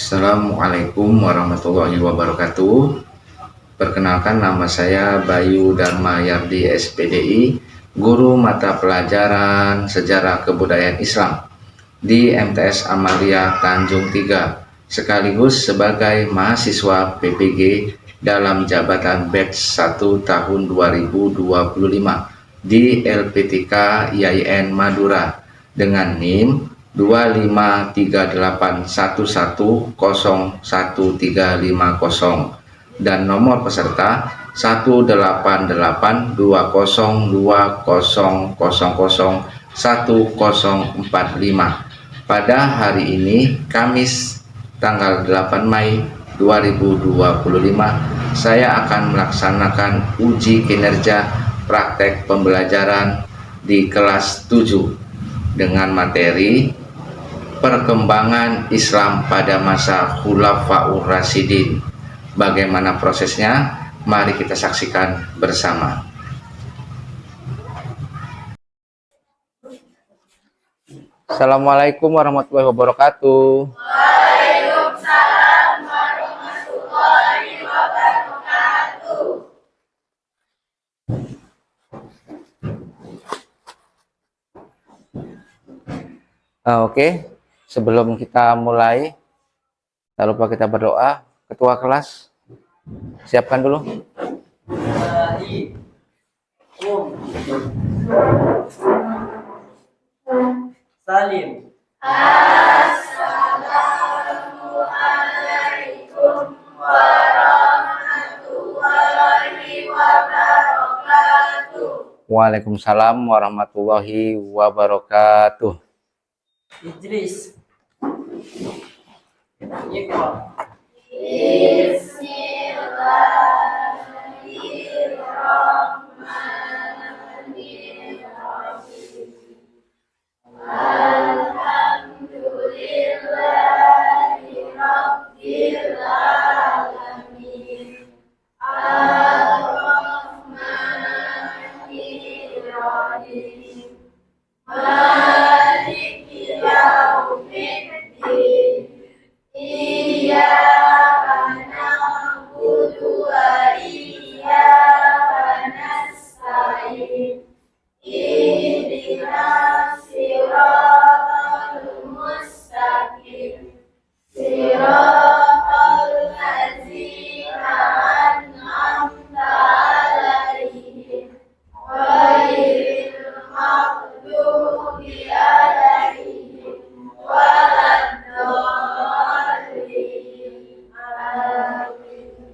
Assalamualaikum warahmatullahi wabarakatuh. Perkenalkan, nama saya Bayu Dharma Yardi SPDI, guru mata pelajaran Sejarah Kebudayaan Islam di MTS Amalia Tanjung 3, sekaligus sebagai mahasiswa PPG dalam jabatan batch 1 tahun 2025 di LPTK IAIN Madura dengan NIM 25381110130 dan nomor peserta 1882020001045. Pada hari ini, Kamis tanggal 8 Mei 2025, saya akan melaksanakan uji kinerja praktek pembelajaran di kelas 7 dengan materi perkembangan Islam pada masa Khulafaur Rasyidin. Bagaimana prosesnya? Mari kita saksikan bersama. Assalamualaikum warahmatullahi wabarakatuh. Waalaikumsalam warahmatullahi wabarakatuh. Oke, sebelum kita mulai, tak lupa kita berdoa. Ketua kelas, siapkan dulu. Salim. Assalamualaikum warahmatullahi wabarakatuh. Waalaikumsalam warahmatullahi wabarakatuh. Idris. Iqra. Bismillahirrahmanirrahim. Alhamdulillahi rabbil alamin. Ar-Rahmanir-Rahim. Maliki yaumiddin. Iyyaka na'budu wa iyyaka nasta'in. Ihdinas siratal mustaqim. Siratal ladzina an'amta 'alaihim ghairil maghdubi 'alaihim waladdallin. Amin.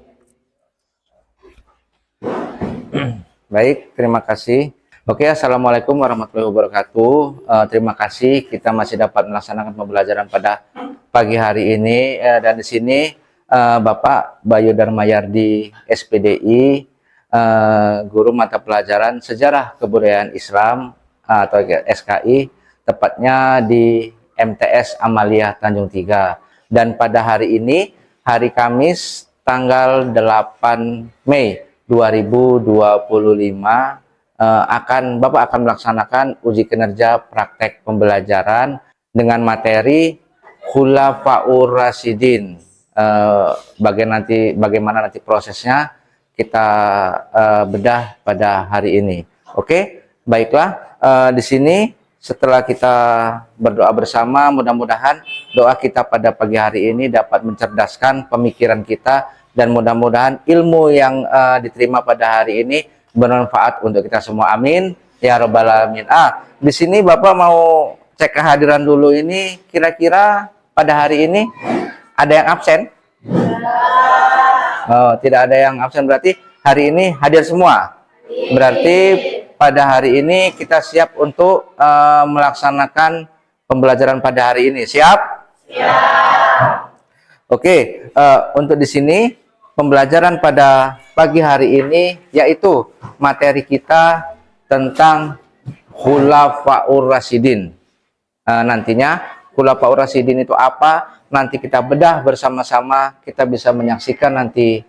Baik, terima kasih. Oke, assalamualaikum warahmatullahi wabarakatuh. Terima kasih, kita masih dapat melaksanakan pembelajaran pada pagi hari ini. Dan di sini Bapak Bayu Dharma Yardi SPDI, guru mata pelajaran Sejarah Kebudayaan Islam atau SKI, tepatnya di MTS Amalia Tanjung 3. Dan pada hari ini, hari Kamis tanggal 8 Mei 2025, Bapak akan melaksanakan uji kinerja praktek pembelajaran dengan materi Khulafaur Rasyidin. Bagaimana nanti prosesnya kita bedah pada hari ini. Oke, baiklah. Di sini setelah kita berdoa bersama, mudah-mudahan doa kita pada pagi hari ini dapat mencerdaskan pemikiran kita, dan mudah-mudahan ilmu yang diterima pada hari ini bermanfaat untuk kita semua. Amin ya rabbal alamin. Di sini Bapak mau cek kehadiran dulu ini, kira-kira pada hari ini ada yang absen? Oh, tidak ada yang absen, berarti hari ini hadir semua. Berarti pada hari ini kita siap untuk melaksanakan pembelajaran pada hari ini. Siap? Siap. Oke, untuk di sini pembelajaran pada pagi hari ini yaitu materi kita tentang Khulafaur Rasyidin. Nantinya Khulafaur Rasyidin itu apa? Nanti kita bedah bersama-sama, kita bisa menyaksikan nanti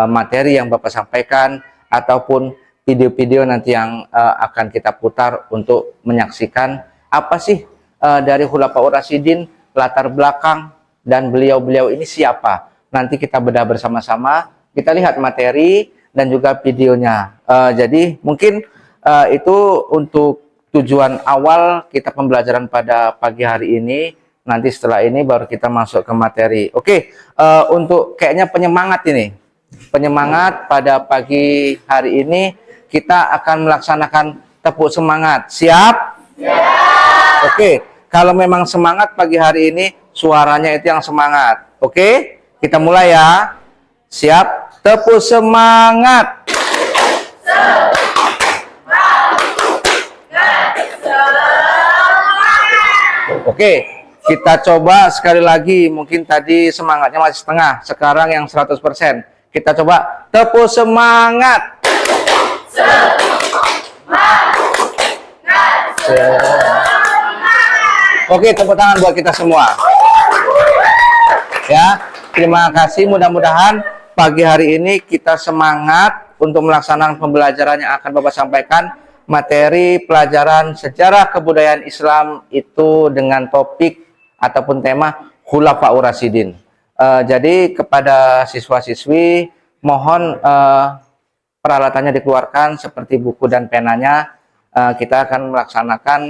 materi yang Bapak sampaikan ataupun video-video nanti yang akan kita putar untuk menyaksikan apa sih dari Khulafaur Rasyidin, latar belakang dan beliau-beliau ini siapa. Nanti kita bedah bersama-sama, kita lihat materi dan juga videonya. Jadi mungkin itu untuk tujuan awal kita pembelajaran pada pagi hari ini. Nanti setelah ini baru kita masuk ke materi. Oke, untuk kayaknya penyemangat ini. Penyemangat pada pagi hari ini kita akan melaksanakan tepuk semangat. Siap? Siap. Oke, kalau memang semangat pagi hari ini, suaranya itu yang semangat. Oke, kita mulai ya. Siap? Tepuk semangat. Oke, kita coba sekali lagi. Mungkin tadi semangatnya masih setengah, sekarang yang 100%. Kita coba tepuk semangat. Oke, tepuk tangan buat kita semua. Ya, terima kasih. Mudah-mudahan pagi hari ini kita semangat untuk melaksanakan pembelajaran yang akan Bapak sampaikan. Materi pelajaran sejarah kebudayaan Islam itu dengan topik ataupun tema Khulafaur Rasyidin. Jadi kepada siswa-siswi mohon peralatannya dikeluarkan seperti buku dan penanya. Kita akan melaksanakan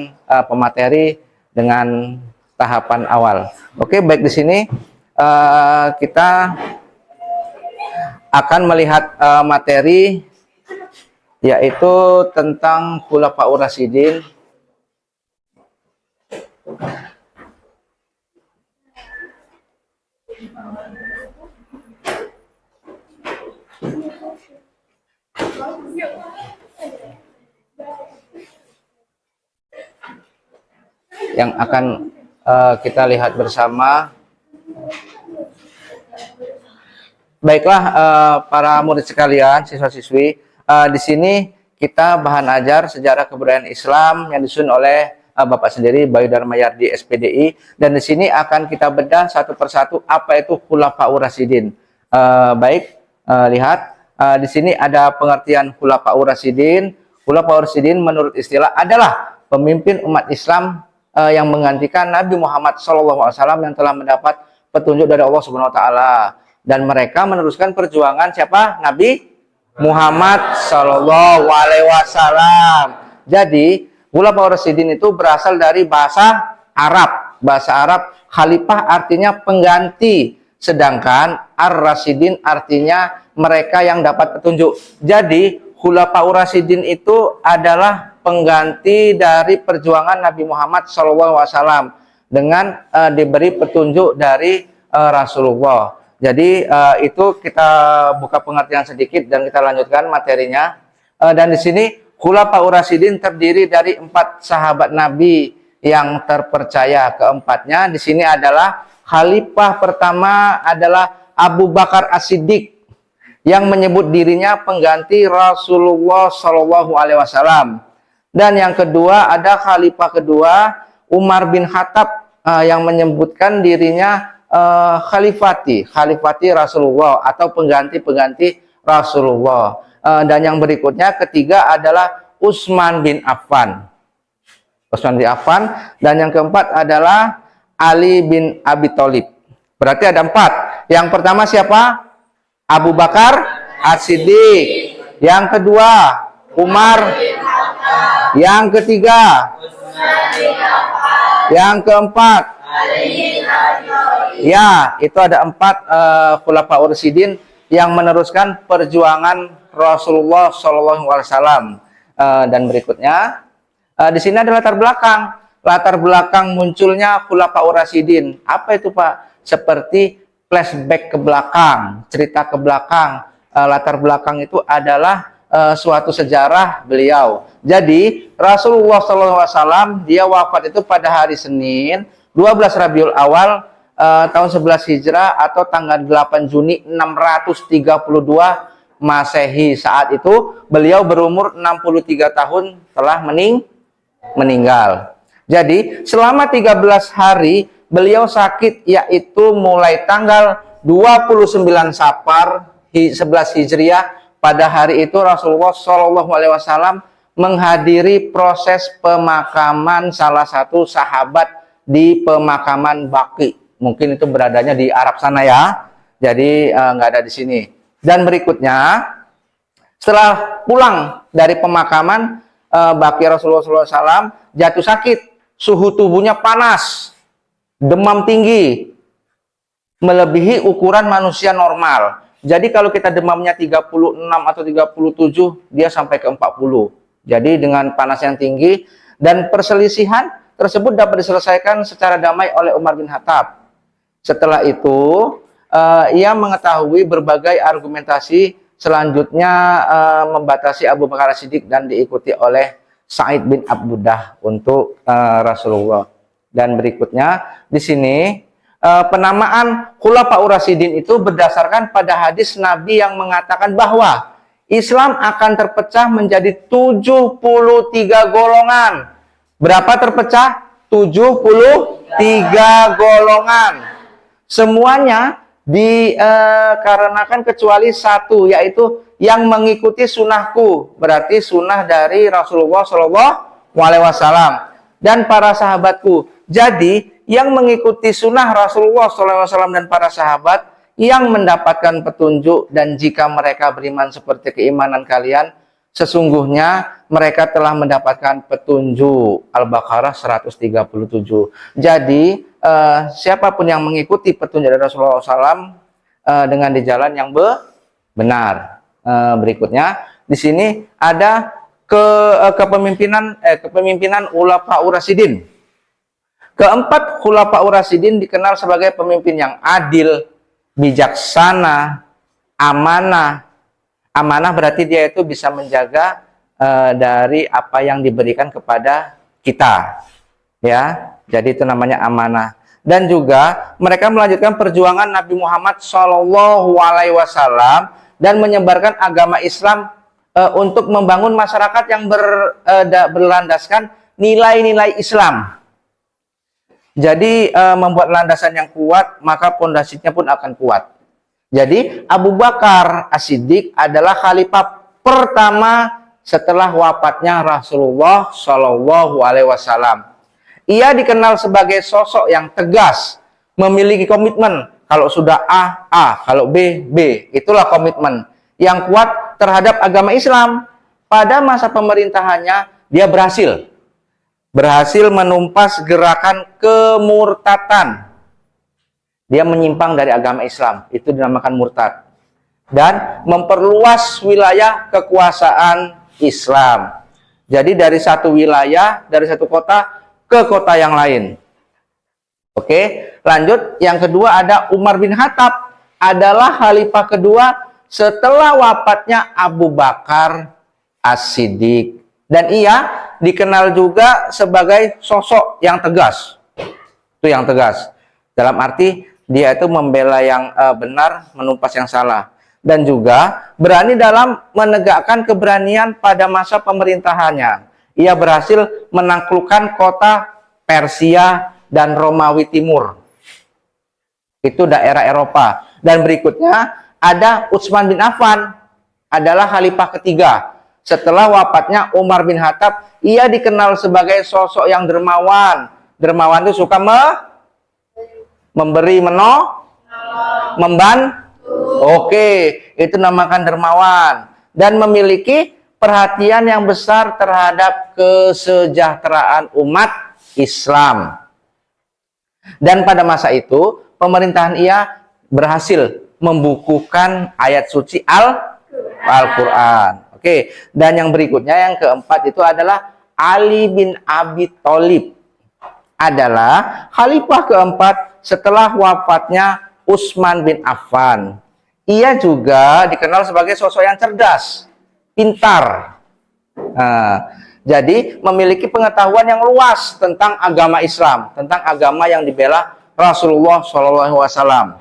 pemateri dengan tahapan awal. Oke, baik, di sini kita akan melihat materi yaitu tentang Khulafaur Rasyidin. Yang akan kita lihat bersama. Baiklah, para murid sekalian, siswa-siswi, di sini kita bahan ajar sejarah kebudayaan Islam yang disusun oleh Bapak sendiri, Bayu Darmayardi, SPDI, dan di sini akan kita bedah satu persatu apa itu Khulafaur Rasyidin. Baik, lihat di sini ada pengertian Khulafaur Rasyidin. Khulafaur Rasyidin menurut istilah adalah pemimpin umat Islam yang menggantikan Nabi Muhammad SAW yang telah mendapat petunjuk dari Allah Subhanahu Wa Taala, dan mereka meneruskan perjuangan siapa? Nabi Muhammad Sallallahu Alaihi Wasallam. Jadi Khulafaur Rasyidin itu berasal dari bahasa Arab. Bahasa Arab khalifah artinya pengganti, sedangkan Ar-Rasyidin artinya mereka yang dapat petunjuk. Jadi Khulafaur Rasyidin itu adalah pengganti dari perjuangan Nabi Muhammad SAW dengan diberi petunjuk dari Rasulullah. Jadi itu kita buka pengertian sedikit dan kita lanjutkan materinya. Dan di sini Khulafaur Rasyidin terdiri dari 4 sahabat Nabi yang terpercaya. Keempatnya di sini adalah khalifah pertama adalah Abu Bakar As-Siddiq yang menyebut dirinya pengganti Rasulullah Shallallahu Alaihi Wasallam. Dan yang kedua ada khalifah kedua Umar bin Khattab yang menyebutkan dirinya khalifati Rasulullah atau pengganti Rasulullah. Dan yang berikutnya ketiga adalah Utsman bin Affan. Dan yang keempat adalah Ali bin Abi Thalib. Berarti ada 4. Yang pertama siapa? Abu Bakar As-Siddiq. Yang kedua Umar. Yang ketiga. Yang keempat. Ya, itu ada 4 Khulafaur Rasyidin yang meneruskan perjuangan Rasulullah SAW. Dan berikutnya, di sini ada latar belakang. Latar belakang munculnya Khulafaur Rasyidin. Apa itu, Pak? Seperti flashback ke belakang, cerita ke belakang. Latar belakang itu adalah suatu sejarah beliau. Jadi Rasulullah SAW dia wafat itu pada hari Senin 12 Rabiul Awal tahun 11 Hijrah atau tanggal 8 Juni 632 Masehi. Saat itu beliau berumur 63 tahun telah meninggal. Jadi selama 13 hari beliau sakit, yaitu mulai tanggal 29 Safar 11 Hijriah. Pada hari itu Rasulullah SAW menghadiri proses pemakaman salah satu sahabat di pemakaman Baqi. mungkin itu beradanya di Arab sana ya. Jadi nggak ada di sini. Dan berikutnya, setelah pulang dari pemakaman, baki Rasulullah SAW jatuh sakit, suhu tubuhnya panas, demam tinggi, melebihi ukuran manusia normal. Jadi kalau kita demamnya 36 atau 37, dia sampai ke 40. Jadi dengan panas yang tinggi, dan perselisihan tersebut dapat diselesaikan secara damai oleh Umar bin Khattab. Setelah itu, ia mengetahui berbagai argumentasi, selanjutnya membatasi Abu Bakar As-Siddiq dan diikuti oleh Sa'id bin Abdullah untuk Rasulullah. Dan berikutnya di sini penamaan Khulafaur Rasyidin itu berdasarkan pada hadis Nabi yang mengatakan bahwa Islam akan terpecah menjadi 73 golongan. Berapa terpecah? 73 golongan. Semuanya dikarenakan kecuali satu, yaitu yang mengikuti sunnahku, berarti sunnah dari Rasulullah SAW dan para sahabatku. Jadi yang mengikuti sunnah Rasulullah SAW dan para sahabat yang mendapatkan petunjuk, dan jika mereka beriman seperti keimanan kalian, sesungguhnya mereka telah mendapatkan petunjuk. Al-Baqarah 137. Jadi siapapun yang mengikuti petunjuk dari Rasulullah SAW dengan di jalan yang benar. Berikutnya di sini ada kepemimpinan Khulafaur Rasyidin. Keempat, Khulafaur Rasyidin dikenal sebagai pemimpin yang adil, bijaksana, amanah. Amanah berarti dia itu bisa menjaga dari apa yang diberikan kepada kita, ya. Jadi itu namanya amanah. Dan juga mereka melanjutkan perjuangan Nabi Muhammad SAW dan menyebarkan agama Islam untuk membangun masyarakat yang berlandaskan nilai-nilai Islam. Jadi membuat landasan yang kuat, maka pondasinya pun akan kuat. Jadi Abu Bakar As-Siddiq adalah khalifah pertama setelah wafatnya Rasulullah SAW. Ia dikenal sebagai sosok yang tegas, memiliki komitmen. Kalau sudah A, A. Kalau B, B. Itulah komitmen yang kuat terhadap agama Islam. Pada masa pemerintahannya, dia berhasil menumpas gerakan kemurtatan. Dia menyimpang dari agama Islam, itu dinamakan murtad. Dan memperluas wilayah kekuasaan Islam. Jadi dari satu wilayah, dari satu kota ke kota yang lain. Oke, lanjut. Yang kedua ada Umar bin Khattab, adalah khalifah kedua setelah wafatnya Abu Bakar As-Siddiq. Dan ia dikenal juga sebagai sosok yang tegas. Itu yang tegas. Dalam arti dia itu membela yang benar, menumpas yang salah. Dan juga berani dalam menegakkan keberanian pada masa pemerintahannya. Ia berhasil menaklukkan kota Persia dan Romawi Timur. Itu daerah Eropa. Dan berikutnya ada Utsman bin Affan, adalah khalifah ketiga. Setelah wafatnya Umar bin Khattab, ia dikenal sebagai sosok yang dermawan. Dermawan itu suka memberi, membantu. Oke, itu namakan dermawan. Dan memiliki perhatian yang besar terhadap kesejahteraan umat Islam. Dan pada masa itu, pemerintahan ia berhasil membukukan ayat suci Al-Quran. Oke, dan yang berikutnya, yang keempat itu adalah Ali bin Abi Thalib, adalah khalifah keempat setelah wafatnya Utsman bin Affan. Ia juga dikenal sebagai sosok yang cerdas, pintar. Jadi memiliki pengetahuan yang luas tentang agama Islam, tentang agama yang dibela Rasulullah SAW.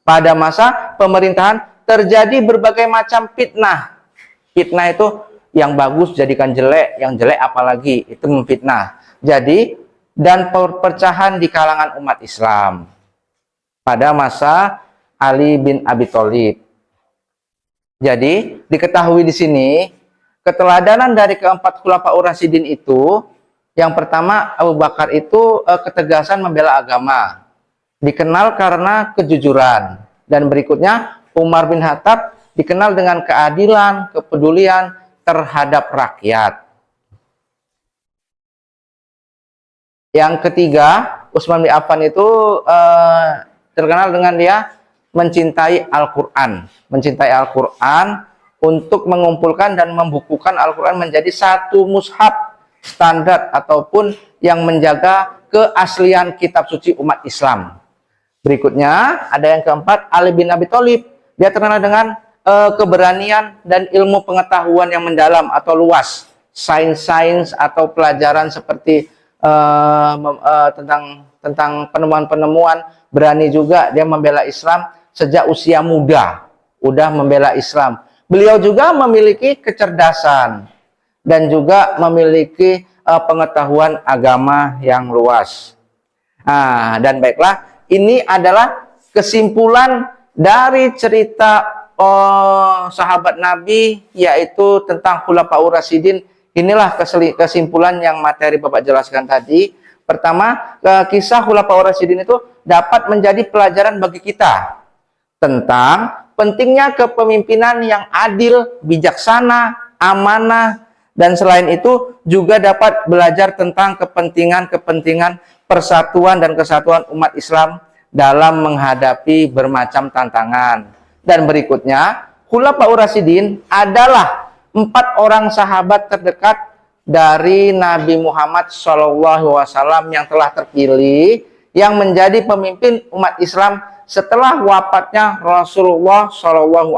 Pada masa pemerintahan terjadi berbagai macam fitnah. Fitnah itu yang bagus jadikan jelek, yang jelek apalagi itu memfitnah. Jadi dan perpecahan di kalangan umat Islam pada masa Ali bin Abi Thalib. Jadi diketahui di sini keteladanan dari keempat Khulafaur Rasyidin itu, yang pertama Abu Bakar itu ketegasan membela agama. dikenal karena kejujuran. Dan berikutnya, Umar bin Khattab dikenal dengan keadilan, kepedulian terhadap rakyat. Yang ketiga, Utsman bin Affan itu terkenal dengan dia mencintai Al-Quran. Mencintai Al-Quran untuk mengumpulkan dan membukukan Al-Quran menjadi satu mushaf standar ataupun yang menjaga keaslian kitab suci umat Islam. Berikutnya, ada yang keempat, Ali bin Abi Thalib. Dia terkenal dengan keberanian dan ilmu pengetahuan yang mendalam atau luas. Sains-sains atau pelajaran seperti tentang penemuan-penemuan. Berani juga dia membela Islam sejak usia muda. Udah membela Islam. Beliau juga memiliki kecerdasan dan juga memiliki pengetahuan agama yang luas. Dan baiklah, ini adalah kesimpulan dari cerita sahabat Nabi, yaitu tentang Khulafaur Rasyidin. Inilah kesimpulan yang materi Bapak jelaskan tadi. Pertama, kisah Khulafaur Rasyidin itu dapat menjadi pelajaran bagi kita tentang pentingnya kepemimpinan yang adil, bijaksana, amanah, dan selain itu juga dapat belajar tentang kepentingan persatuan dan kesatuan umat Islam dalam menghadapi bermacam tantangan. Dan berikutnya, Khulafaur Rasyidin adalah 4 orang sahabat terdekat dari Nabi Muhammad SAW yang telah terpilih yang menjadi pemimpin umat Islam setelah wafatnya Rasulullah SAW.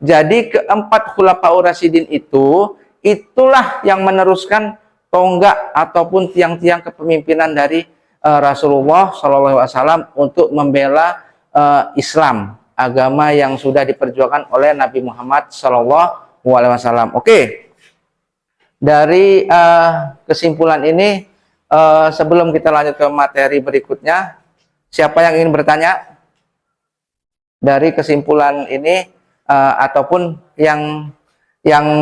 Jadi keempat Khulafaur Rasyidin itulah yang meneruskan tonggak ataupun tiang-tiang kepemimpinan dari Rasulullah SAW untuk membela Islam, agama yang sudah diperjuangkan oleh Nabi Muhammad SAW. Oke, dari kesimpulan ini, sebelum kita lanjut ke materi berikutnya, siapa yang ingin bertanya dari kesimpulan ini ataupun yang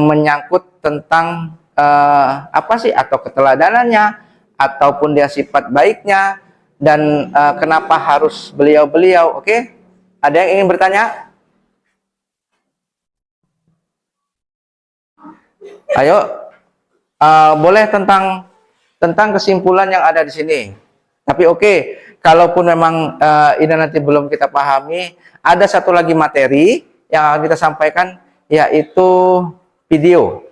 menyangkut tentang apa sih atau keteladanannya ataupun dia sifat baiknya dan kenapa harus beliau-beliau? Oke? Ada yang ingin bertanya? Ayo, boleh tentang kesimpulan yang ada di sini. Tapi oke, kalaupun memang ini nanti belum kita pahami, ada satu lagi materi yang akan kita sampaikan, yaitu video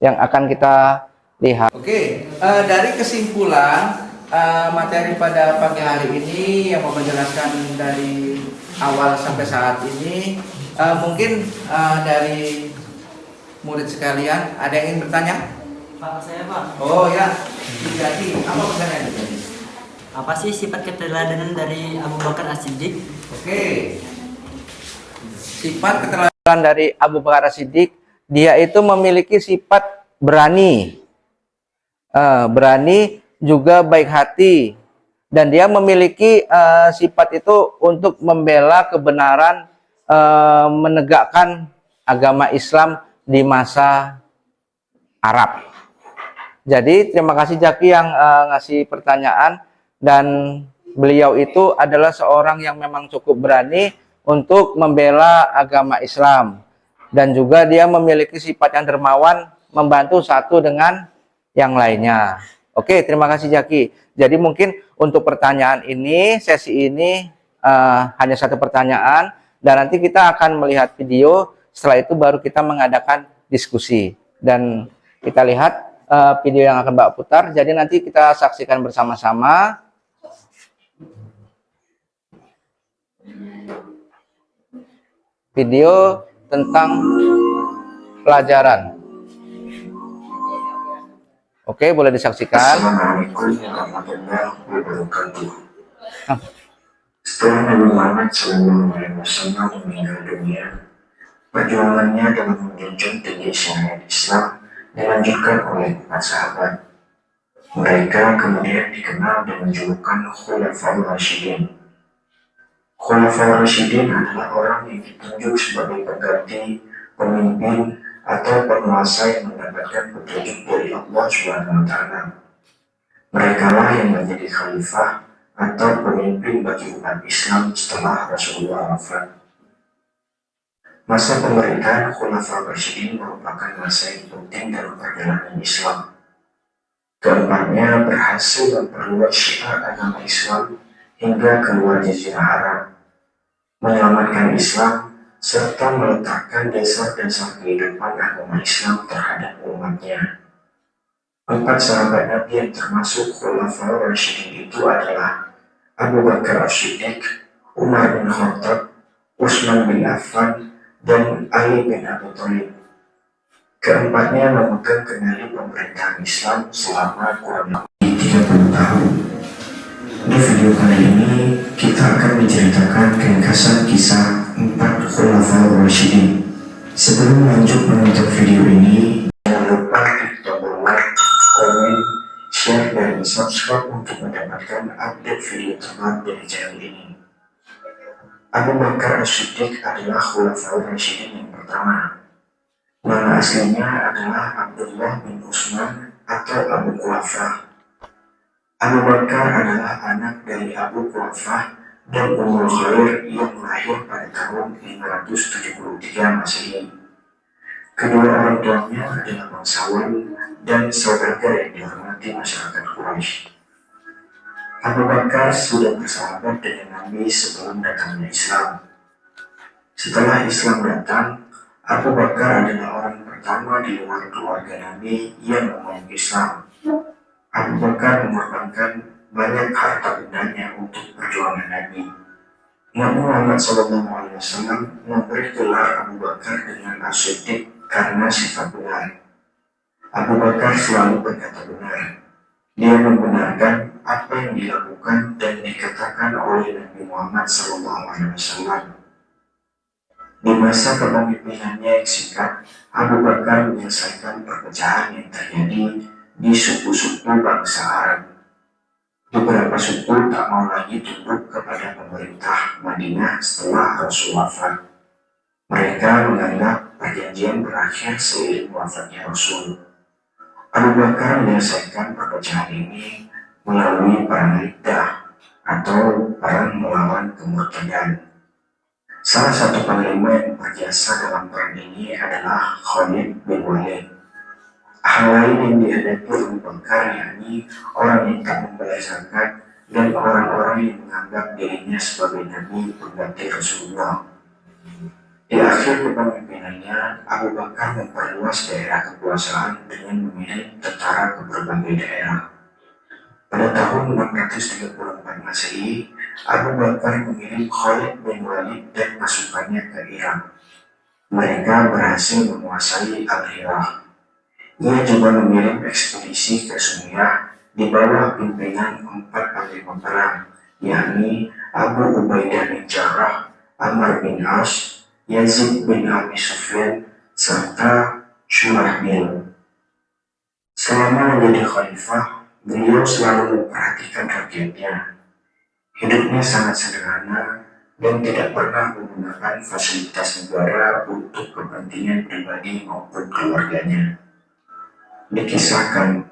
yang akan kita lihat. Oke, dari kesimpulan materi pada pagi hari ini yang Bapak jelaskan dari awal sampai saat ini, mungkin dari murid sekalian ada yang ingin bertanya? Pak, saya Pak. Oh ya, jadi apa pertanyaannya? Apa sih sifat keteladanan dari Abu Bakar As-Siddiq? Oke, sifat keteladanan dari Abu Bakar As-Siddiq, dia itu memiliki sifat berani, juga baik hati, dan dia memiliki sifat itu untuk membela kebenaran, menegakkan agama Islam di masa Arab. Jadi terima kasih Jaki yang ngasih pertanyaan, dan beliau itu adalah seorang yang memang cukup berani untuk membela agama Islam, dan juga dia memiliki sifat yang dermawan, membantu satu dengan yang lainnya. Oke, terima kasih Jaki. Jadi mungkin untuk pertanyaan ini, sesi ini hanya satu pertanyaan, dan nanti kita akan melihat video. Setelah itu baru kita mengadakan diskusi, dan kita lihat video yang akan Mbak putar. Jadi nanti kita saksikan bersama-sama. Video tentang pelajaran. Oke, boleh disaksikan. Assalamualaikum warahmatullahi wabarakatuh. Setelah Nabi Muhammad SAW meninggal dunia, perjuangannya dalam menjunjung tinggi syariat Islam dilanjutkan oleh 4 sahabat. Mereka kemudian dikenal dengan julukan Khulafaur Rasyidin. Khulafaur Rasyidin adalah orang yang ditunjuk sebagai pengganti, pemimpin, atau penguasa yang mendapatkan petunjuk dari Allah SWT. Merekalah yang menjadi khalifah atau pemimpin bagi umat Islam setelah Rasulullah wafat. Masa pemerintahan Khulafaur Rasyidin merupakan masa yang penting dalam perjalanan Islam. Keempatnya berhasil memperluas syiar agama Islam hingga keluar Jazirah Arab, menyelamatkan Islam, serta meletakkan dasar-dasar kehidupan agama Islam terhadap umatnya. 4 sahabat Nabi yang termasuk Khulafaur Rasyidin itu adalah Abu Bakar As-Siddiq, Umar bin Khattab, Utsman bin Affan, dan Ali bin Abi Thalib. Keempatnya memegang kendali pemerintahan Islam selama kurang lebih 30 tahun. Di video kali ini, kita akan menceritakan ringkasan kisah 4 Khulafaur Rasyidin. Sebelum lanjut menonton video ini, jangan lupa klik tombol like, komen, share, dan subscribe untuk mendapatkan update video terbaru dari channel ini. Abu Bakar As-Siddiq adalah Khulafaur Rasyidin yang pertama. Nama aslinya adalah Abdullah bin Utsman atau Abu Quhafah. Abu Bakar adalah anak dari Abu Quhafah dan Ummul Khair yang lahir pada tahun 573 Masehi. Kedua orang tuanya adalah bangsawan dan saudagar yang dihormati masyarakat Quraisy. Abu Bakar sudah bersahabat dengan Nabi sebelum datangnya Islam. Setelah Islam datang, Abu Bakar adalah orang pertama di luar keluarga Nabi yang memeluk Islam. Abu Bakar mengorbankan banyak harta bendanya untuk perjuangan Nabi. Nabi Muhammad SAW memberi gelar Abu Bakar dengan As-Siddiq karena sifat benar. Abu Bakar selalu berkata benar. Dia membenarkan apa yang dilakukan dan dikatakan oleh Nabi Muhammad SAW. Di masa kepemimpinannya yang singkat, Abu Bakar menyelesaikan perpecahan yang terjadi di suku-suku bangsa Arab. Beberapa suku tak mau lagi tunduk kepada pemerintah Madinah setelah Rasul wafat. Mereka menganggap perjanjian berakhir seiring wafatnya Rasul. Abu Bakar menyelesaikan perpecahan ini melalui perang Riddah atau perang melawan kemurtadan. Salah satu panglima yang berjasa dalam perang ini adalah Khalid bin Walid. Hal lain yang dihadapi Abu Bakar yakni orang yang tak membayar zakat dan orang-orang yang menganggap dirinya sebagai nabi pengganti Rasulullah. Di akhir kepemimpinannya, Abu Bakar memperluas daerah kekuasaan dengan memilih tentara ke berbagai daerah. Pada tahun 634 Masehi, Abu Bakar mengirim Khalid bin Walid dan pasukannya ke Irak. Mereka berhasil menguasai Al-Hirah. Ia juga mengirim ekspedisi ke Sumiyah di bawah pimpinan 4 panglima perang, yakni Abu Ubaidah bin Jarrah, Amr bin As, Yazid bin Abi Sufyan, serta Syurahbil. Selama menjadi khalifah, beliau selalu memperhatikan rakyatnya. Hidupnya sangat sederhana dan tidak pernah menggunakan fasilitas negara untuk kepentingan pribadi maupun keluarganya. Dikisahkan,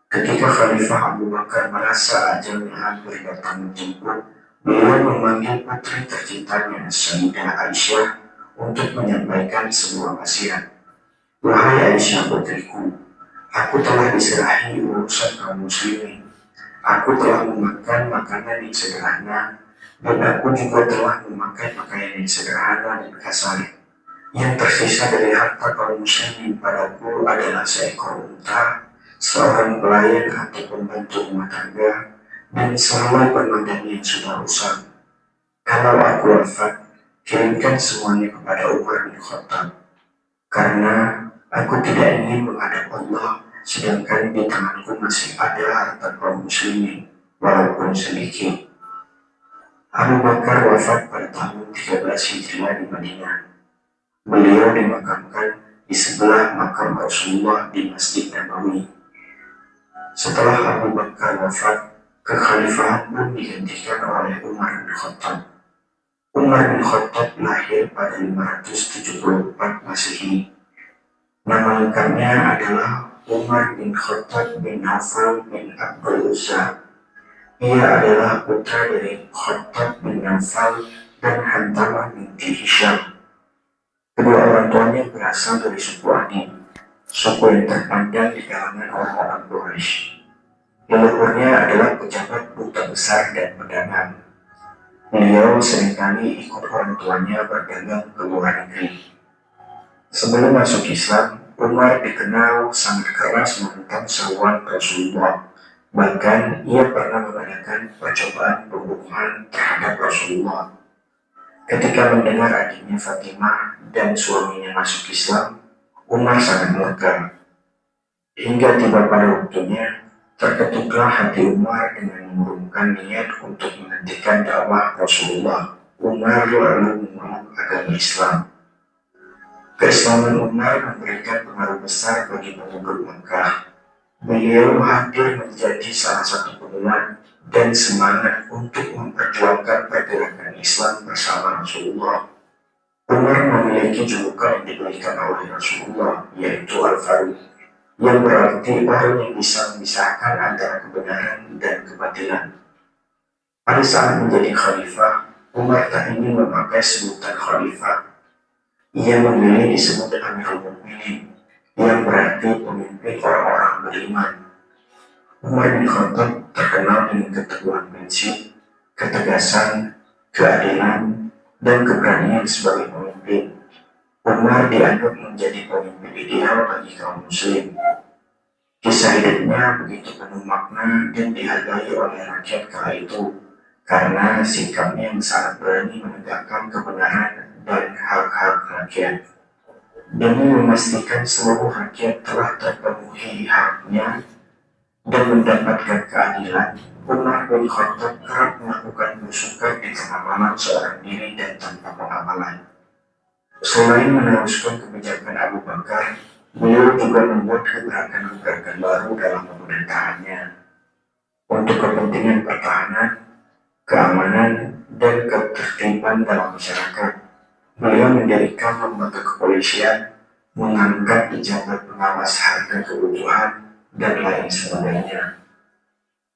ketika Khalifah Abu Bakar merasa ajalnya hampir datang menjemput, beliau memanggil putri tercintanya Sayyidah Aisyah untuk menyampaikan sebuah wasiat. Wahai Aisyah putriku, aku telah diserahi urusan kaum muslimin. Aku telah memakan makanan yang sederhana, dan aku juga telah memakai pakaian yang sederhana dan kasar. Yang tersisa dari harta kaum muslimin padaku adalah seekor unta, seorang pelayan atau pembantu rumah tangga, dan selama permadani yang sudah rusak. Kalau aku wafat, kirimkan semuanya kepada Umar bin Khattab, karena aku tidak ingin menghadap Allah sedangkan di tanganku masih ada harta kaum muslimin, walaupun sedikit. Abu Bakar wafat pada tahun 13 Hijriah di Madinah. Beliau dimakamkan di sebelah makam Rasulullah di Masjid Nabawi. Setelah Abu Bakar wafat, kekhalifahan pun digantikan oleh Umar bin Khattab. Umar bin Khattab lahir pada 574 Masehi. Nama lengkapnya adalah Umar bin Khattab bin Nawfal bin Abdul Uzza. Ia adalah putra dari Khattab bin Nawfal dan Hantamah binti Hisham. Kedua orang tuanya berasal dari suku Adi, suku yang terpandang di kalangan orang-orang Quraisy. Leluhurnya adalah pejabat duta besar dan pedagang. Beliau seringkali ikut orang tuanya berdagang ke luar negeri. Sebelum masuk Islam, Umar dikenal sangat keras menentang seruan Rasulullah. Bahkan ia pernah mengadakan percobaan pembunuhan terhadap Rasulullah. Ketika mendengar adiknya Fatimah dan suaminya masuk Islam, Umar sangat murka. Hingga tiba pada waktunya, terketuklah hati Umar dengan mengurungkan niat untuk menghentikan dakwah Rasulullah. Umar lalu memeluk agama Islam. Keislaman Umar memberikan pengaruh besar bagi penduduk Makkah. Beliau hadir menjadi salah satu penguat dan semangat untuk memperjuangkan pergerakan Islam bersama Rasulullah. Umar memiliki julukan yang diberikan oleh Rasulullah, yaitu Al-Faruq, yang berarti orang yang bisa memisahkan antara kebenaran dan kebatilan. Pada saat menjadi khalifah, Umar tak ingin memakai sebutan khalifah. Ia memilih disebut Amirul Mukminin, yang berarti pemimpin orang-orang beriman. Umar bin Khattab terkenal dengan keteguhan prinsip, ketegasan, keadilan, dan keberanian sebagai pemimpin. Umar dianggap menjadi pemimpin ideal bagi kaum muslim. Kisah hidupnya begitu penuh makna dan dihargai oleh rakyat kala itu karena sikapnya yang sangat berani menegakkan kebenaran dan hak-hak rakyat. Demi memastikan seluruh rakyat telah terpenuhi haknya dan mendapatkan keadilan, Umar bin Khattab kerap melakukan belusukan di tengah malam seorang diri dan tanpa pengamalan. Selain meneruskan kebijakan Abu Bakar, beliau juga membuat gerakan-gerakan baru dalam pemerintahannya. Untuk kepentingan pertahanan, keamanan, dan ketertiban dalam masyarakat, beliau mendirikan lembaga kepolisian, mengangkat pejabat pengawas harga kebutuhan, dan lain sebagainya.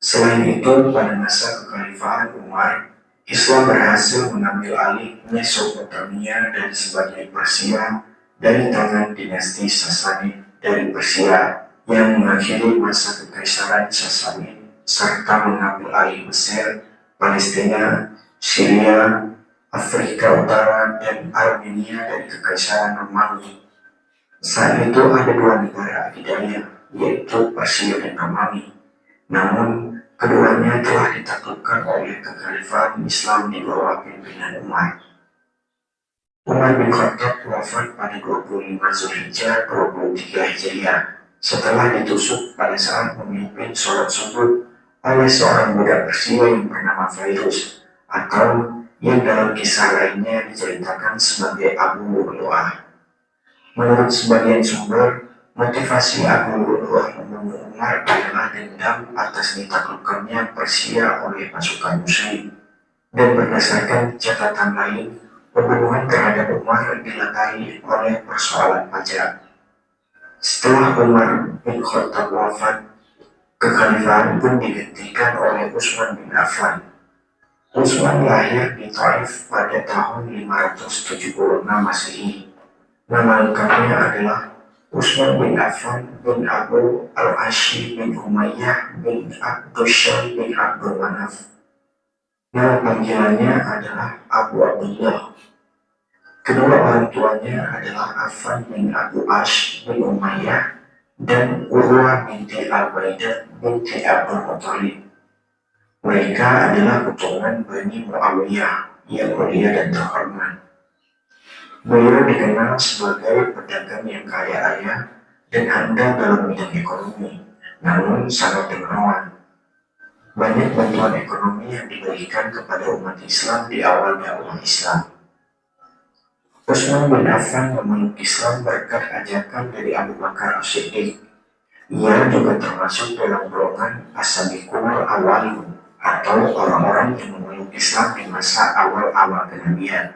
Selain itu, pada masa kekhalifahan Umar, Islam berhasil mengambil alih Mesopotamia dan sebagian Persia dari tangan dinasti Sassanid dari Persia yang mengakhiri masa kekaisaran Sassanid serta mengambil alih Mesir, Palestina, Syria, Afrika Utara, dan Armenia dari kekaisaran Romawi. Saat itu ada dua negara adidaya, yaitu Persia dan Romawi. Namun, keduanya telah ditaklukkan oleh kekhalifahan Islam di bawah pimpinan Umar. Umar bin Khattab wafat pada 25 Zulhijjah 23 Hijriah setelah ditusuk pada saat memimpin sholat subuh oleh seorang budak Persia yang bernama Fairuz, atau yang dalam kisah lainnya diceritakan sebagai Abu Lu'lu'ah. Menurut sebagian sumber, motivasi Abu Lu'lu'ah membunuh Umar adalah dendam atas ditaklukkannya Persia oleh pasukan Muslim. Dan berdasarkan catatan lain, pembunuhan terhadap Umar dilatar oleh persoalan pajak. Setelah Umar bin Khattab wafat, kekhalifahan pun digantikan oleh Utsman bin Affan. Utsman lahir di Taif pada tahun 576 Masehi. Nama lengkapnya adalah Utsman bin Affan bin Abu al-Ashi bin Umayyah bin Abdusyai bin Abdul Manaf. Nama panggilannya adalah Abu Abdullah. Kedua orang tuanya adalah Affan bin Abu Ash bin Umayyah dan Urwah binti Al-Baidah binti Abdul Muttalib. Mereka adalah keturunan Bani Muawiyah yang mulia dan terhormat. Beliau dikenal sebagai pedagang yang kaya raya dan handal dalam bidang ekonomi, namun sangat dermawan. Banyak bantuan ekonomi yang diberikan kepada umat Islam di awal dakwah Islam. Utsman bin Affan memeluk Islam berkat ajakan dari Abu Bakar As-Siddiq. Ia juga termasuk dalam golongan as-sabiqun awwalun, atau orang-orang yang memeluk Islam di masa awal-awal kenabian.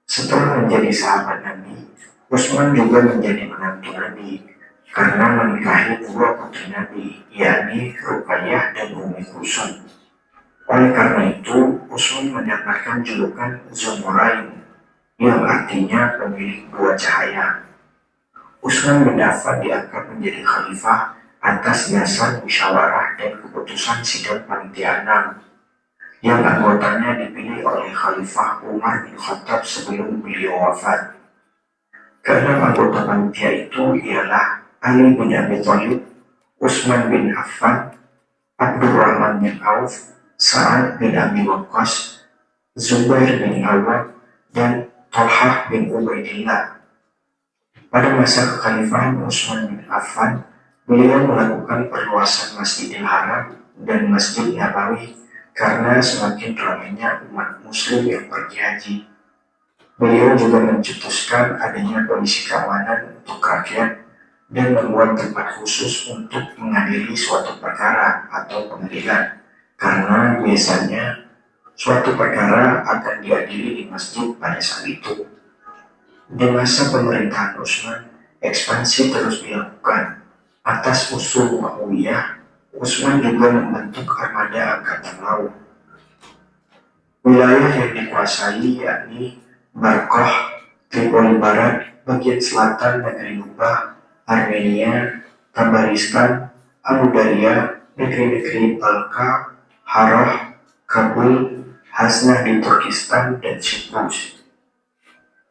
Setelah menjadi sahabat Nabi, Utsman juga menjadi menantu Nabi. karena menikahi dua putri Nabi, yakni Ruqayyah dan Ummi Kulsum. Oleh karena itu, Utsman mendapatkan julukan Dzunurain, yang artinya pemilik dua cahaya. Utsman bin Affan diangkat menjadi khalifah atas dasar musyawarah dan keputusan sidang panitia 6, yang anggotanya dipilih oleh Khalifah Umar bin Khattab sebelum beliau wafat. Keenam anggota panitia itu ialah Ali bin Abi Thalib, Utsman bin Affan, Abdurrahman bin Auf, Sa'ad bin Abi Waqqas, Zubair bin Awad, dan Thalhah bin Ubaidillah. Pada masa kekhalifahan Utsman bin Affan, beliau melakukan perluasan Masjidil Haram dan Masjid Nabawi karena semakin ramainya umat Muslim yang pergi haji. Beliau juga mencetuskan adanya polisi keamanan untuk rakyat dan membuat tempat khusus untuk mengadili suatu perkara atau pengadilan, karena biasanya suatu perkara akan diadili di masjid pada saat itu. Di masa pemerintahan Utsman, ekspansi terus dilakukan. Atas usul Muawiyah, Utsman juga membentuk armada angkatan laut. Wilayah yang dikuasai yakni Barkah, Tripoli Barat, bagian selatan negeri Lubah, Armenia, Tabaristan, Amu Darya, negeri-negeri Balka, Harah, Kabul, Haznah di Turkistan, dan Siprus.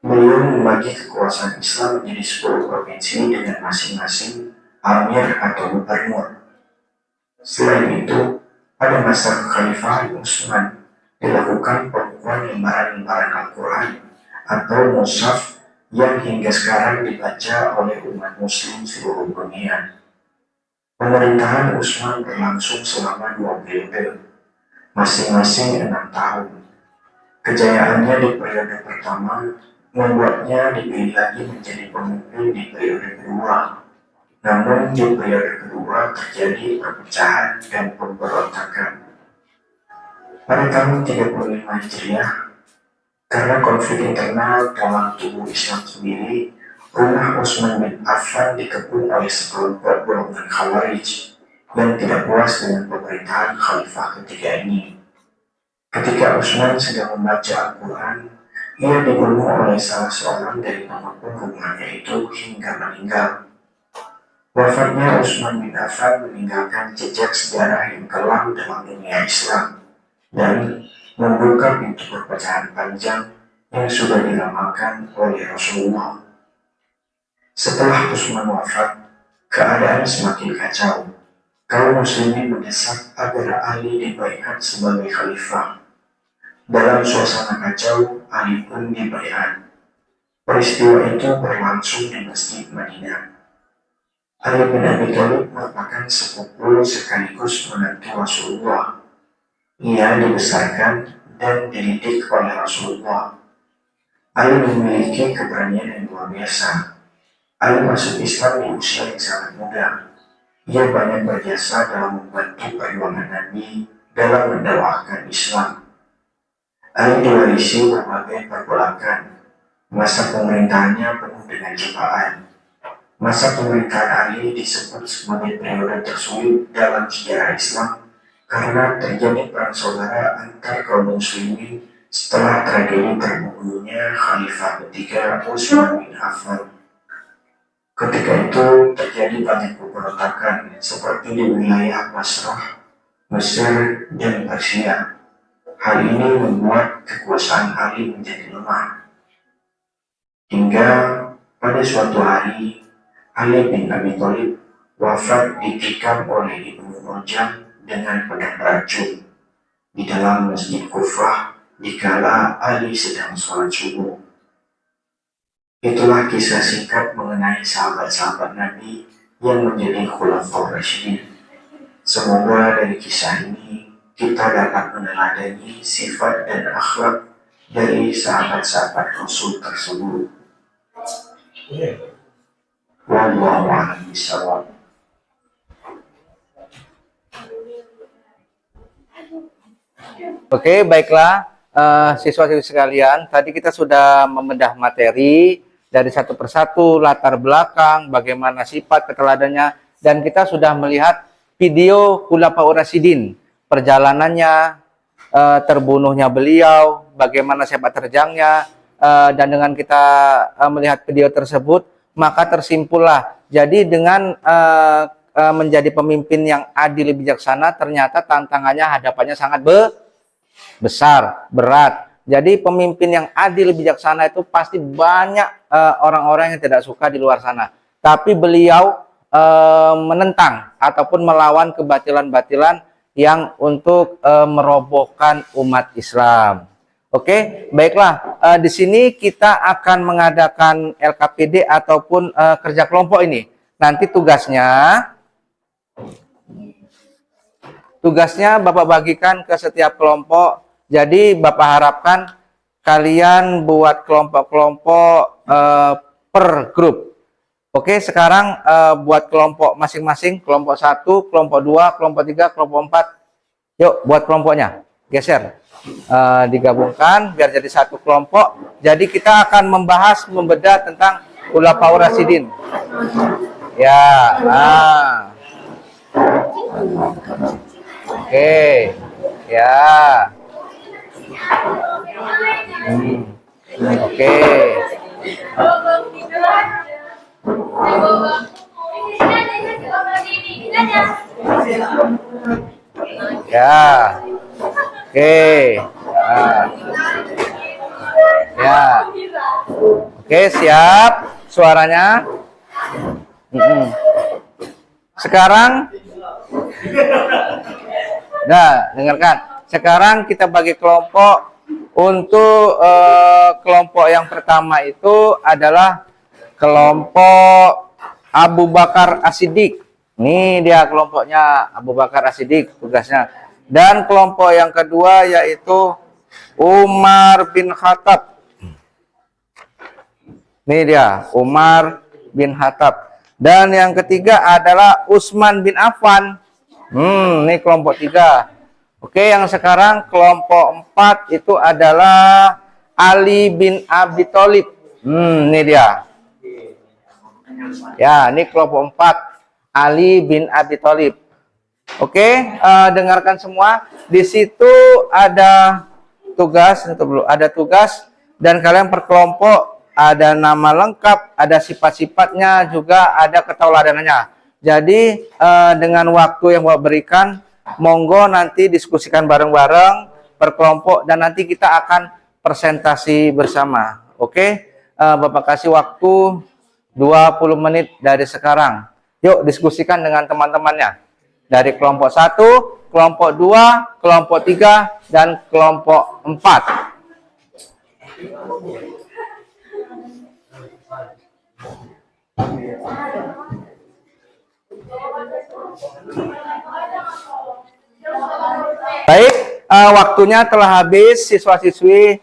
Beliau membagi kekuasaan Islam menjadi 10 provinsi dengan masing-masing amir atau gubernur. Selain itu, pada masa kekhalifahan Utsman dilakukan pembukuan lembaran-lembaran Al-Quran atau mushaf yang hingga sekarang dibaca oleh umat Muslim seluruh dunia. Pemerintahan Utsman berlangsung selama 2 periode, masing-masing 6 tahun. Kejayaannya di periode pertama membuatnya dipilih lagi menjadi pemimpin di periode kedua. Namun di periode kedua terjadi perpecahan dan pemberontakan. Pada tahun 35 Hijriah, karena konflik internal dalam tubuh Islam sendiri, rumah Utsman bin Affan dikepung oleh sekelompok golongan Khawarij yang tidak puas dengan pemerintahan khalifah ketiga ini. Ketika Utsman sedang membaca Al-Quran, ia dibunuh oleh salah seorang dari pengepung rumahnya itu hingga meninggal. Wafatnya Utsman bin Affan meninggalkan jejak sejarah yang kelam dalam dunia Islam dan membuka pintu perpecahan panjang yang sudah diramalkan oleh Rasulullah. Setelah Utsman wafat, keadaan semakin kacau. Kaum muslimin mendesak agar Ali dibaiat sebagai khalifah. Dalam suasana kacau, Ali pun dibaiat. Peristiwa itu berlangsung di Masjid Madinah. Ali bin Abi Thalib merupakan sepupu sekaligus menantu Rasulullah. Ia dibesarkan dan dididik oleh Rasulullah. Ali memiliki keberanian yang luar biasa. Ali masuk Islam di usia yang sangat muda. Ia banyak berjasa dalam membantu perjuangan Nabi dalam mendakwahkan Islam. Ali diwarisi berbagai pergolakan. Masa pemerintahannya penuh dengan cobaan. Masa pemerintahan Ali disebut sebagai periode tersulit dalam sejarah Islam karena terjadi perang saudara antar kaum muslimin setelah tragedi terbunuhnya Khalifah ketiga Utsman bin Affan. Ketika itu terjadi banyak pemberontakan seperti di wilayah Basrah, Mesir, dan Persia. Hal ini membuat kekuasaan Ali menjadi lemah. Hingga pada suatu hari, Ali bin Abi Thalib wafat ditikam oleh Ibnu Muljam dengan pedang racun di dalam Masjid Kufah dikala Ali sedang sholat subuh. Itulah kisah singkat mengenai sahabat-sahabat Nabi yang menjadi khulafaur rasyidin. Semoga dari kisah ini kita dapat meneladani sifat dan akhlak dari sahabat-sahabat Rasul tersebut. Wallahu a'lam bishawab. Oke, baiklah siswa-siswi sekalian, tadi kita sudah membedah materi dari satu persatu, latar belakang, bagaimana sifat keteladanannya, dan kita sudah melihat video Khulafaur Rasyidin, perjalanannya, terbunuhnya beliau, bagaimana sepak terjangnya, dan dengan kita melihat video tersebut, maka tersimpullah, jadi dengan menjadi pemimpin yang adil bijaksana, ternyata tantangannya, hadapannya sangat besar, berat. Jadi pemimpin yang adil bijaksana itu pasti banyak orang-orang yang tidak suka di luar sana. Tapi beliau menentang ataupun melawan kebatilan-batilan yang untuk merobohkan umat Islam. Oke, baiklah. Di sini kita akan mengadakan LKPD ataupun kerja kelompok ini. Nanti tugasnya Bapak bagikan ke setiap kelompok. Jadi Bapak harapkan kalian buat kelompok-kelompok per grup. Oke, sekarang buat kelompok masing-masing, kelompok 1, kelompok 2, kelompok 3, kelompok 4. Yuk, buat kelompoknya. Geser. Digabungkan biar jadi satu kelompok. Jadi kita akan membahas, membedah tentang Khulafaur Rasyidin. Ya, Oke. Ya. Oke. Ya. Oke. Ya. Oke, siap suaranya. Sekarang dengarkan. Sekarang kita bagi kelompok. Untuk kelompok yang pertama itu adalah kelompok Abu Bakar As-Siddiq. Ini dia kelompoknya, Abu Bakar As-Siddiq tugasnya. Dan kelompok yang kedua yaitu Umar bin Khattab. Ini dia, Umar bin Khattab. Dan yang ketiga adalah Utsman bin Affan. Ini kelompok 3. Oke, yang sekarang kelompok 4 itu adalah Ali bin Abi Thalib. Ini dia. Ya, ini kelompok 4, Ali bin Abi Thalib. Oke, dengarkan semua. Di situ ada tugas, dan kalian per kelompok ada nama lengkap, ada sifat-sifatnya, juga ada ketauladanannya. Jadi dengan waktu yang Bapak berikan, monggo nanti diskusikan bareng-bareng per kelompok dan nanti kita akan presentasi bersama. Oke, Bapak kasih waktu 20 menit dari sekarang. Yuk diskusikan dengan teman-temannya. Dari kelompok 1, kelompok 2, kelompok 3, dan kelompok 4. Baik, waktunya telah habis, siswa-siswi,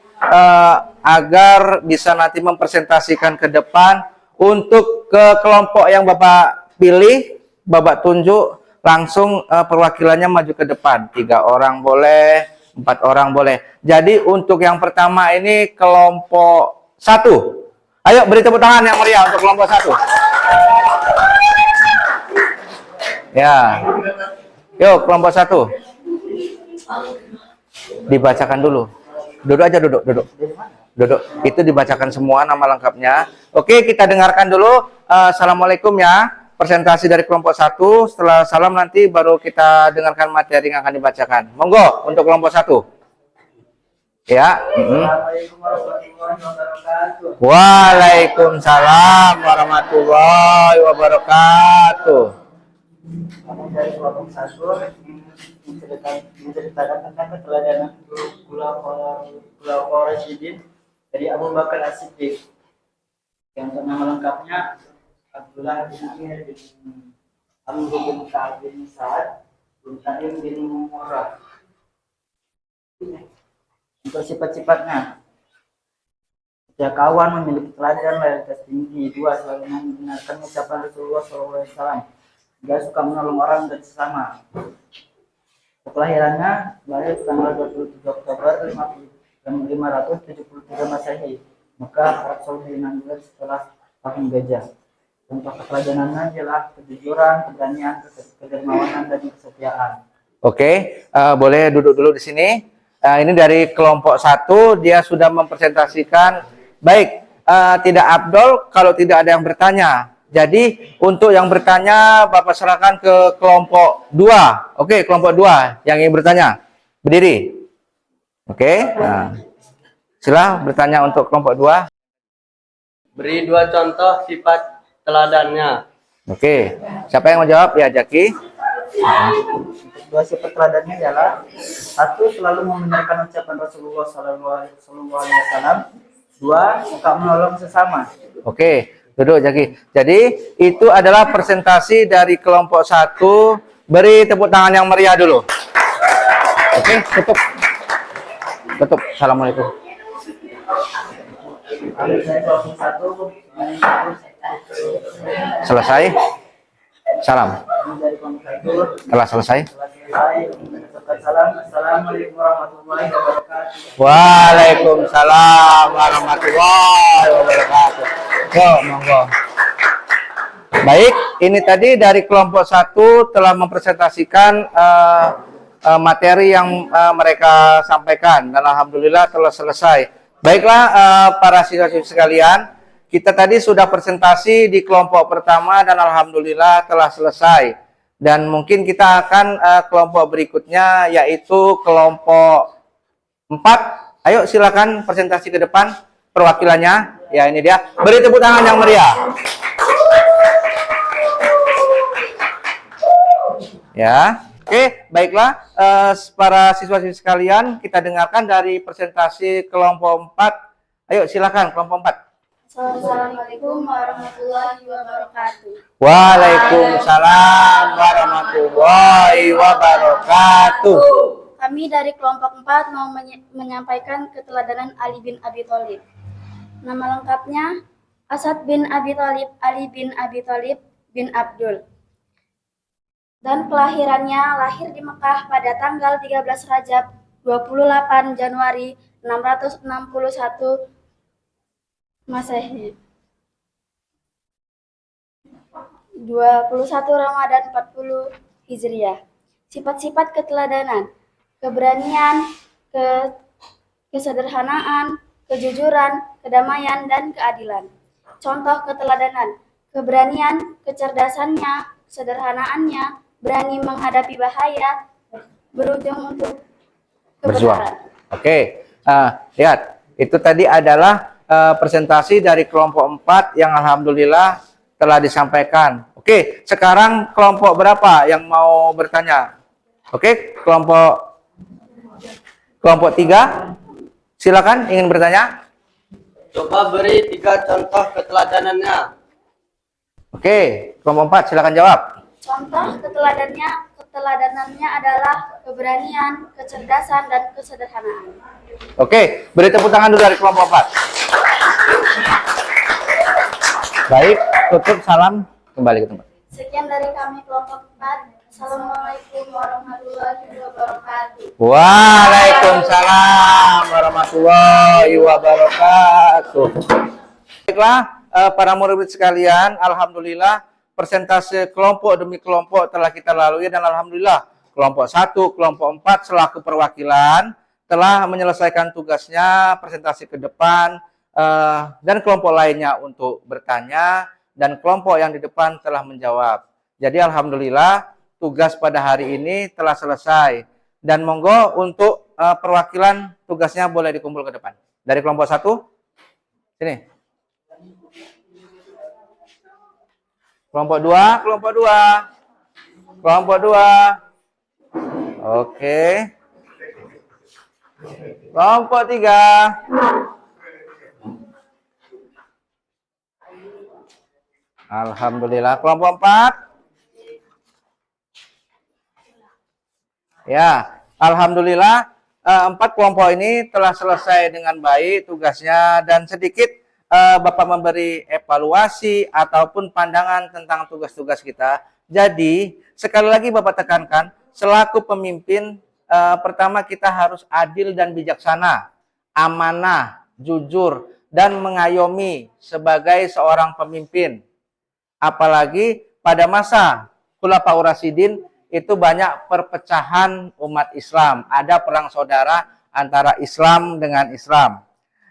agar bisa nanti mempresentasikan ke depan. Untuk ke kelompok yang Bapak pilih, Bapak tunjuk, langsung perwakilannya maju ke depan. 3 orang boleh, 4 orang boleh. Jadi untuk yang pertama ini kelompok 1. Ayo beri tepuk tangan yang meriah untuk kelompok 1. Ya, yuk kelompok 1. Dibacakan dulu. Duduk aja, duduk. Itu dibacakan semua nama lengkapnya. Oke, kita dengarkan dulu. Assalamualaikum ya. Presentasi dari kelompok 1. Setelah salam nanti baru kita dengarkan materi yang akan dibacakan. Monggo untuk kelompok 1. Ya. Waalaikumsalam warahmatullahi wabarakatuh. Dari kelompok 1 menceritakan tentang keteladanan Khulafaur Rasyidin dari Abu Bakar As-Siddiq, yang nama lengkapnya Abdullah bin Amir bin Amr bin Ka'ab bin Sa'ad bin Taim bin Murrah. Untuk sifat-sifatnya, setiap kawan memiliki teladan loyalitas tinggi. 2, selalu mendengarkan ucapan Rasulullah SAW. 3, suka menolong orang dan sesama. Kelahirannya lahir tanggal 27 Oktober 573 Masehi maka Arab Saudi menanggapi setelah tahun gajah. Contoh keteladanan adalah kejujuran, keberanian, kedermawanan, dan kesetiaan. Oke, boleh duduk dulu di sini. Ini dari kelompok 1, dia sudah mempresentasikan. Baik, tidak afdol kalau tidak ada yang bertanya. Jadi untuk yang bertanya Bapak serahkan ke kelompok 2. Oke, kelompok 2 yang ingin bertanya. Berdiri. Oke, nah. Sila bertanya untuk kelompok 2. Beri 2 contoh sifat teladannya. Oke, siapa yang mau jawab? Ya, Jaki. Dua sifat teladannya adalah 1. Selalu membenarkan ucapan Rasulullah SAW. 2. Suka menolong sesama. Oke, duduk Jaki. Jadi itu adalah presentasi dari kelompok 1. Beri tepuk tangan yang meriah dulu. Oke, tutup. Tutup. Assalamualaikum. Selesai. Salam. Telah selesai. Assalamualaikum warahmatullahi wabarakatuh. Waalaikumsalam warahmatullahi wabarakatuh. Yo, monggo. Baik, ini tadi dari kelompok 1 telah mempresentasikan materi yang mereka sampaikan dan alhamdulillah telah selesai. Baiklah para siswa-siswi sekalian, kita tadi sudah presentasi di kelompok pertama dan alhamdulillah telah selesai. Dan mungkin kita akan kelompok berikutnya yaitu kelompok 4. Ayo silakan presentasi ke depan perwakilannya. Ya, ini dia. Beri tepuk tangan yang meriah. Ya. Oke, baiklah para siswa-siswi sekalian, kita dengarkan dari presentasi kelompok 4. Ayo silakan kelompok 4. Assalamualaikum warahmatullahi wabarakatuh. Waalaikumsalam warahmatullahi wabarakatuh. Kami dari kelompok 4 mau menyampaikan keteladanan Ali bin Abi Thalib. Nama lengkapnya Asad bin Abi Thalib Ali bin Abi Thalib bin Abdul. Dan kelahirannya lahir di Mekah pada tanggal 13 Rajab 28 Januari 661 Masehi. 21 Ramadan 40 Hijriah. Sifat-sifat keteladanan: keberanian, kesederhanaan, kejujuran, kedamaian, dan keadilan. Contoh keteladanan: keberanian, kecerdasannya, kesederhanaannya, berani menghadapi bahaya, berujung untuk Berjuang. kebenaran. Oke, lihat, itu tadi adalah presentasi dari kelompok 4 yang alhamdulillah telah disampaikan. Oke, sekarang kelompok berapa yang mau bertanya? Oke, kelompok 3, silakan ingin bertanya. Coba beri 3 contoh keteladanannya. Oke, kelompok 4 silakan jawab. Contoh keteladanannya adalah keberanian, kecerdasan, dan kesederhanaan. Oke, beri tepuk tangan dulu dari kelompok 4. Baik, tutup, salam, kembali ke tempat. Sekian dari kami kelompok 4. Assalamualaikum warahmatullahi wabarakatuh. Waalaikumsalam warahmatullahi wabarakatuh. Baiklah, para murid sekalian, alhamdulillah persentase kelompok demi kelompok telah kita lalui dan alhamdulillah kelompok 1, kelompok 4 selaku perwakilan telah menyelesaikan tugasnya, presentasi ke depan, dan kelompok lainnya untuk bertanya, dan kelompok yang di depan telah menjawab. Jadi alhamdulillah tugas pada hari ini telah selesai. Dan monggo untuk perwakilan tugasnya boleh dikumpul ke depan. Dari kelompok 1, sini. Kelompok 2, kelompok 2. Kelompok 2. Oke. Kelompok 3. Alhamdulillah. Kelompok 4. Ya, alhamdulillah 4 kelompok ini telah selesai dengan baik tugasnya dan sedikit Bapak memberi evaluasi ataupun pandangan tentang tugas-tugas kita. Jadi, sekali lagi Bapak tekankan, selaku pemimpin, pertama kita harus adil dan bijaksana, amanah, jujur, dan mengayomi sebagai seorang pemimpin. Apalagi pada masa Khulafaur Rasyidin itu banyak perpecahan umat Islam. Ada perang saudara antara Islam dengan Islam.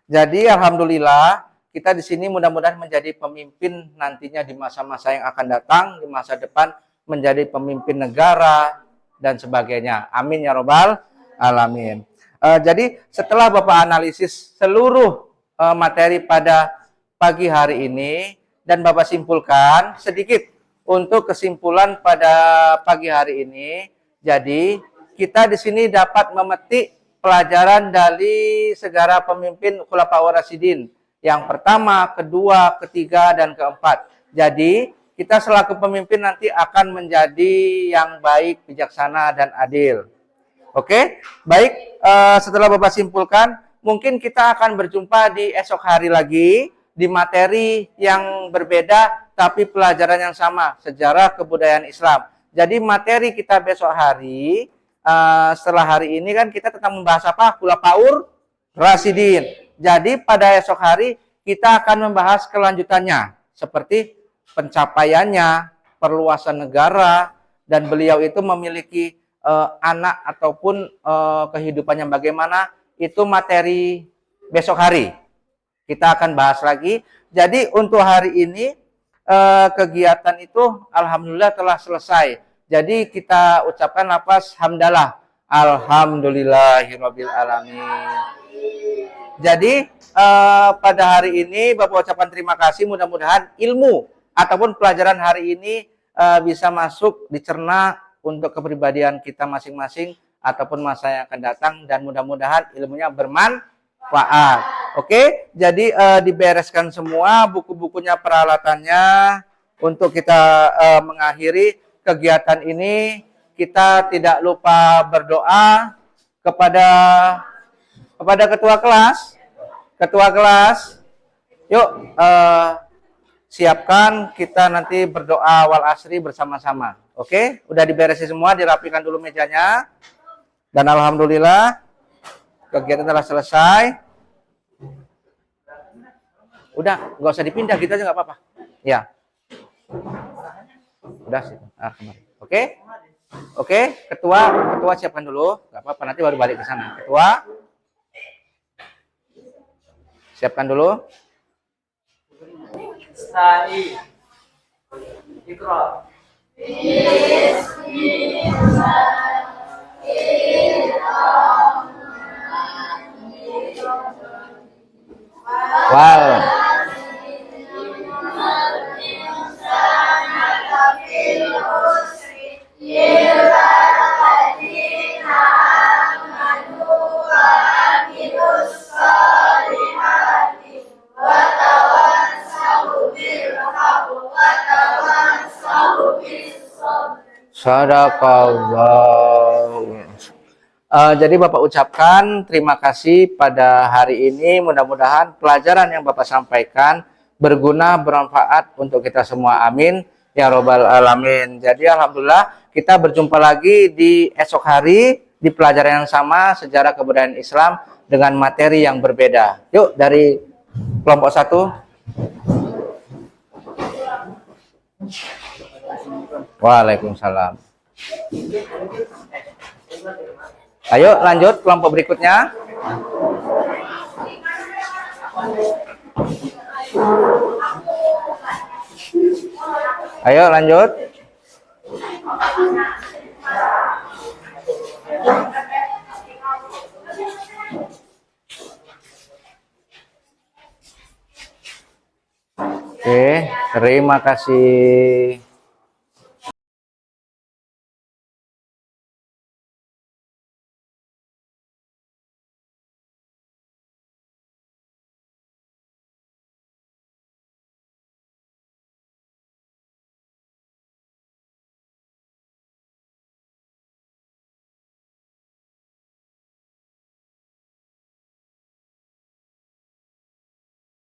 Jadi alhamdulillah kita di sini mudah-mudahan menjadi pemimpin nantinya di masa-masa yang akan datang, di masa depan menjadi pemimpin negara dan sebagainya. Amin ya robbal alamin. Jadi setelah Bapak analisis seluruh materi pada pagi hari ini dan Bapak simpulkan sedikit untuk kesimpulan pada pagi hari ini. Jadi kita di sini dapat memetik pelajaran dari segala pemimpin Khulafaur Rasyidin. Yang pertama, kedua, ketiga, dan keempat. Jadi, kita selaku pemimpin nanti akan menjadi yang baik, bijaksana, dan adil. Oke? Baik, setelah Bapak simpulkan, mungkin kita akan berjumpa di esok hari lagi, di materi yang berbeda, tapi pelajaran yang sama, sejarah kebudayaan Islam. Jadi, materi kita besok hari, setelah hari ini kan kita tentang membahas apa? Khulafaur Rasyidin. Jadi pada esok hari kita akan membahas kelanjutannya seperti pencapaiannya, perluasan negara, dan beliau itu memiliki anak ataupun kehidupannya bagaimana, itu materi besok hari. Kita akan bahas lagi. Jadi untuk hari ini kegiatan itu alhamdulillah telah selesai. Jadi kita ucapkan lafaz hamdalah. Alhamdulillahirabbil alamin. Jadi pada hari ini Bapak ucapkan terima kasih, mudah-mudahan ilmu ataupun pelajaran hari ini bisa masuk dicerna untuk kepribadian kita masing-masing ataupun masa yang akan datang, dan mudah-mudahan ilmunya bermanfaat. Oke, jadi dibereskan semua buku-bukunya, peralatannya untuk kita mengakhiri kegiatan ini. Kita tidak lupa berdoa kepada ketua kelas. Ketua kelas, yuk siapkan kita nanti berdoa wal asri bersama-sama. Oke, udah diberesin semua, dirapikan dulu mejanya. Dan alhamdulillah kegiatan telah selesai. Udah, nggak usah dipindah, gitu aja nggak apa-apa. Ya, udah sih. Oke, oke, ketua siapkan dulu, nggak apa-apa, nanti baru balik ke sana. Ketua, siapkan dulu. Stay. Ikra. Wal. Sadaqallah. Jadi Bapak ucapkan terima kasih pada hari ini. Mudah-mudahan pelajaran yang Bapak sampaikan berguna, bermanfaat untuk kita semua. Amin ya robbal alamin. Jadi alhamdulillah kita berjumpa lagi di esok hari di pelajaran yang sama, sejarah kebudayaan Islam dengan materi yang berbeda. Yuk dari kelompok 1. Waalaikumsalam. Ayo lanjut kelompok berikutnya. Ayo lanjut. Oke, terima kasih.